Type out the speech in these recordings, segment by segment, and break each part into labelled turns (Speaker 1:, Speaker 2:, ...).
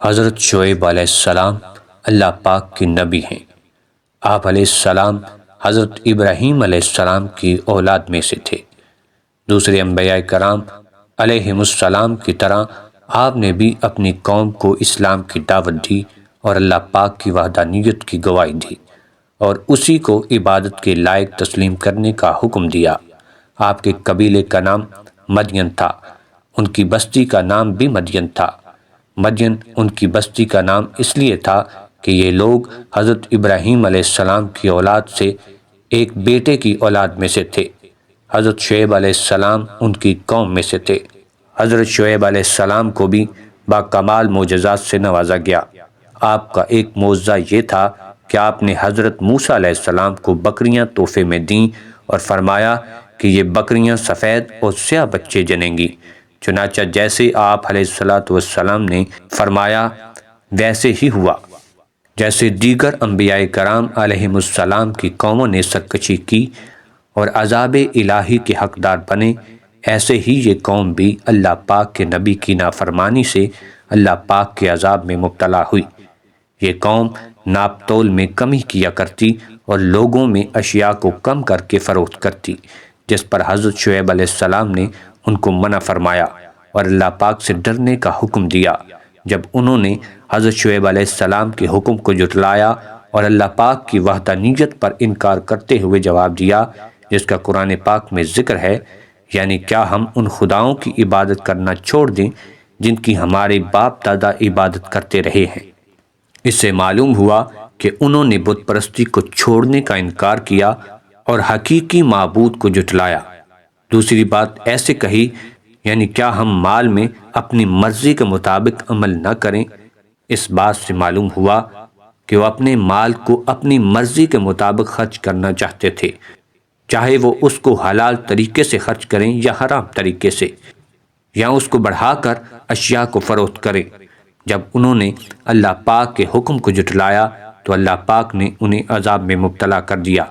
Speaker 1: حضرت شعیب علیہ السلام اللہ پاک کی نبی ہیں۔ آپ علیہ السلام حضرت ابراہیم علیہ السلام کی اولاد میں سے تھے۔ دوسرے انبیاء کرام علیہم السلام کی طرح آپ نے بھی اپنی قوم کو اسلام کی دعوت دی اور اللہ پاک کی وحدانیت کی گواہی دی اور اسی کو عبادت کے لائق تسلیم کرنے کا حکم دیا۔ آپ کے قبیلے کا نام مدین تھا، ان کی بستی کا نام بھی مدین تھا۔ مدین ان کی بستی کا نام اس لیے تھا کہ یہ لوگ حضرت ابراہیم علیہ السلام کی اولاد سے ایک بیٹے کی اولاد میں سے تھے۔ حضرت شعیب علیہ السلام ان کی قوم میں سے تھے۔ حضرت شعیب علیہ السلام کو بھی باکمال معجزات سے نوازا گیا۔ آپ کا ایک معجزہ یہ تھا کہ آپ نے حضرت موسیٰ علیہ السلام کو بکریاں تحفے میں دیں اور فرمایا کہ یہ بکریاں سفید اور سیاہ بچے جنیں گی۔ چنانچہ جیسے آپ علیہ السلام نے فرمایا ویسے ہی ہوا۔ جیسے دیگر انبیاء کرام علیہم السلام کی قوموں نے سرکشی کی اور عذاب الہی کے حقدار بنے، ایسے ہی یہ قوم بھی اللہ پاک کے نبی کی نافرمانی سے اللہ پاک کے عذاب میں مبتلا ہوئی۔ یہ قوم ناپ تول میں کمی کیا کرتی اور لوگوں میں اشیاء کو کم کر کے فروخت کرتی، جس پر حضرت شعیب علیہ السلام نے ان کو منع فرمایا اور اللہ پاک سے ڈرنے کا حکم دیا۔ جب انہوں نے حضرت شعیب علیہ السلام کے حکم کو جھٹلایا اور اللہ پاک کی وحدانیت پر انکار کرتے ہوئے جواب دیا جس کا قرآن پاک میں ذکر ہے، یعنی کیا ہم ان خداؤں کی عبادت کرنا چھوڑ دیں جن کی ہمارے باپ دادا عبادت کرتے رہے ہیں؟ اس سے معلوم ہوا کہ انہوں نے بت پرستی کو چھوڑنے کا انکار کیا اور حقیقی معبود کو جھٹلایا۔ دوسری بات ایسے کہی، یعنی کیا ہم مال میں اپنی مرضی کے مطابق عمل نہ کریں؟ اس بات سے معلوم ہوا کہ وہ اپنے مال کو اپنی مرضی کے مطابق خرچ کرنا چاہتے تھے، چاہے وہ اس کو حلال طریقے سے خرچ کریں یا حرام طریقے سے، یا اس کو بڑھا کر اشیاء کو فروخت کریں۔ جب انہوں نے اللہ پاک کے حکم کو جھٹلایا تو اللہ پاک نے انہیں عذاب میں مبتلا کر دیا،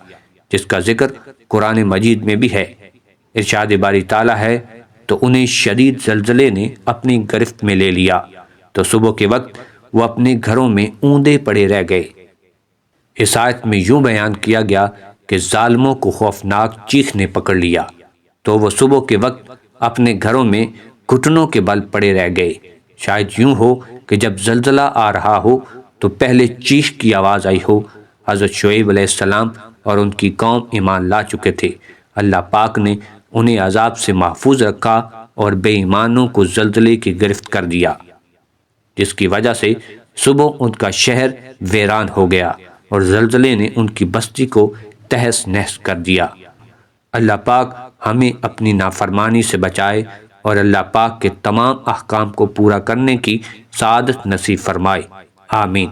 Speaker 1: جس کا ذکر قرآن مجید میں بھی ہے۔ ارشاد باری تعالیٰ ہے، تو انہیں شدید زلزلے نے اپنی گرفت میں لے لیا تو صبح کے وقت وہ اپنے گھروں میں اوندے پڑے رہ گئے۔ اس آیت میں یوں بیان کیا گیا کہ ظالموں کو خوفناک چیخ نے پکڑ لیا تو وہ صبح کے وقت اپنے گھروں میں گھٹنوں کے بل پڑے رہ گئے۔ شاید یوں ہو کہ جب زلزلہ آ رہا ہو تو پہلے چیخ کی آواز آئی ہو۔ حضرت شعیب علیہ السلام اور ان کی قوم ایمان لا چکے تھے۔ اللہ پاک نے انہیں عذاب سے محفوظ رکھا اور بے ایمانوں کو زلزلے کی گرفت کر دیا، جس کی وجہ سے صبح ان کا شہر ویران ہو گیا اور زلزلے نے ان کی بستی کو تہس نہس کر دیا۔ اللہ پاک ہمیں اپنی نافرمانی سے بچائے اور اللہ پاک کے تمام احکام کو پورا کرنے کی سعادت نصیب فرمائے، آمین۔